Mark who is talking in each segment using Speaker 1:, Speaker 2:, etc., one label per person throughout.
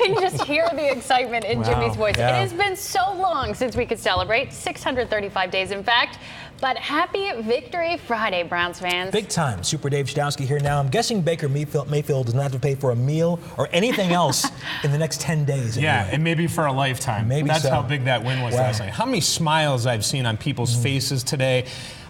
Speaker 1: can just hear the excitement in Jimmy's voice.
Speaker 2: Yeah.
Speaker 1: It has been so long since we could celebrate, 635 days in fact. But happy Victory Friday, Browns fans.
Speaker 2: Big time. Super Dave Stowski here now. I'm guessing Baker Mayfield does not have to pay for a meal or anything else in the next 10 days.
Speaker 3: Yeah,
Speaker 2: anyway.
Speaker 3: and maybe for a lifetime.
Speaker 2: Maybe
Speaker 3: That's
Speaker 2: so.
Speaker 3: how big that win was
Speaker 2: Wow.
Speaker 3: last night. How many smiles I've seen on people's faces today.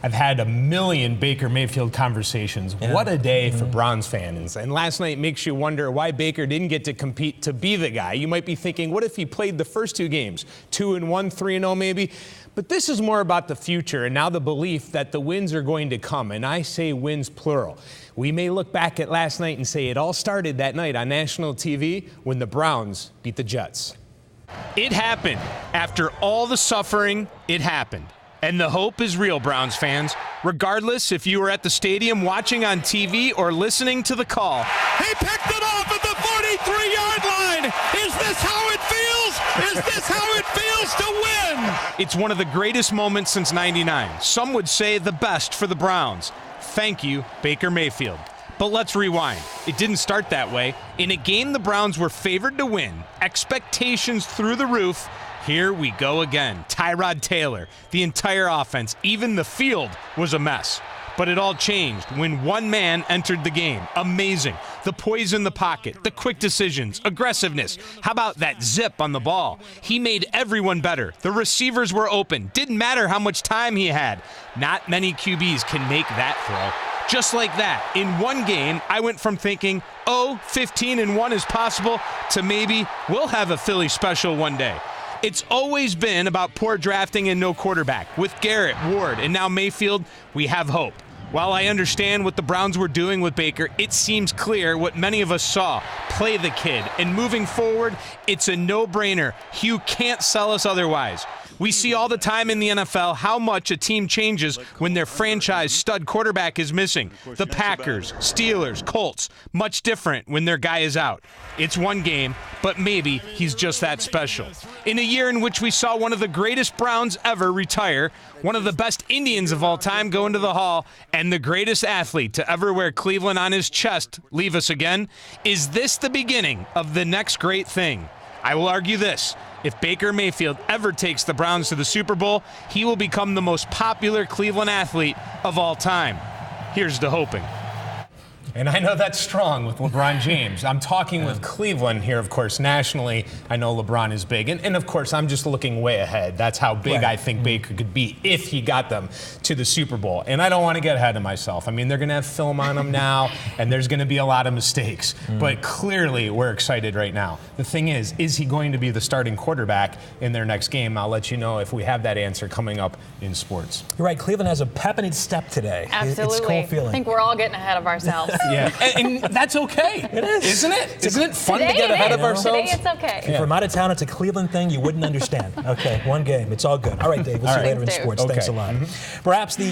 Speaker 3: I've had a million Baker Mayfield conversations.
Speaker 2: Yeah.
Speaker 3: What a day for Browns fans. And last night makes you wonder why Baker didn't get to compete to be the guy. You might be thinking, what if he played the first two games? 2-1, 3-0 maybe? But this is more about the future and now the belief that the wins are going to come. And I say wins plural. We may look back at last night and say it all started that night on national TV when the Browns beat the Jets. It happened. After all the suffering, it happened. And the hope is real, Browns fans. Regardless if you were at the stadium watching on TV or listening to the call.
Speaker 4: He picked it off at the 43-yard line. Is this how it feels? Is this how it feels to win?
Speaker 3: It's one of the greatest moments since '99. Some would say the best for the Browns. Thank you, Baker Mayfield. But let's rewind. It didn't start that way. In a game the Browns were favored to win, expectations through the roof. Here we go again. Tyrod Taylor, the entire offense, even the field was a mess. But it all changed when one man entered the game. Amazing. The poise in the pocket, the quick decisions, aggressiveness. How about that zip on the ball? He made everyone better. The receivers were open. Didn't matter how much time he had. Not many QBs can make that throw. Just like that, in one game, I went from thinking, 15-1 is possible, to maybe we'll have a Philly special one day. It's always been about poor drafting and no quarterback. With Garrett, Ward, and now Mayfield, we have hope. While I understand what the Browns were doing with Baker, it seems clear what many of us saw. Play the kid. And moving forward, it's a no-brainer. You can't sell us otherwise. We see all the time in the NFL how much a team changes when their franchise stud quarterback is missing. The Packers, Steelers, Colts, much different when their guy is out. It's one game, but maybe he's just that special. In a year in which we saw one of the greatest Browns ever retire, one of the best Indians of all time go into the Hall, and the greatest athlete to ever wear Cleveland on his chest leave us again, is this the beginning of the next great thing? I will argue this. If Baker Mayfield ever takes the Browns to the Super Bowl, he will become the most popular Cleveland athlete of all time. Here's to hoping. And I know that's strong with LeBron James. I'm talking with Cleveland here, of course, nationally. I know LeBron is big. And of course, I'm just looking way ahead. That's how big I think Baker could be if he got them to the Super Bowl. And I don't want to get ahead of myself. I mean, they're going to have film on him now, and there's going to be a lot of mistakes. But clearly, we're excited right now. The thing is he going to be the starting quarterback in their next game? I'll let you know if we have that answer coming up in sports.
Speaker 2: You're right. Cleveland has a pep in its step today.
Speaker 1: Absolutely.
Speaker 2: It's a cool feeling.
Speaker 1: I think we're all getting ahead of ourselves.
Speaker 3: Yeah, and that's okay.
Speaker 2: It is.
Speaker 3: Isn't it? Isn't it fun
Speaker 1: Today
Speaker 3: to get
Speaker 1: it
Speaker 3: ahead
Speaker 1: is.
Speaker 3: of ourselves?
Speaker 1: Today it's okay.
Speaker 2: If from out of town, it's a Cleveland thing you wouldn't understand. Okay, one game. It's all good. All right, Dave. We'll see you later in
Speaker 1: Thanks, Dave.
Speaker 2: sports. Thanks a
Speaker 3: Okay.
Speaker 2: lot. Perhaps the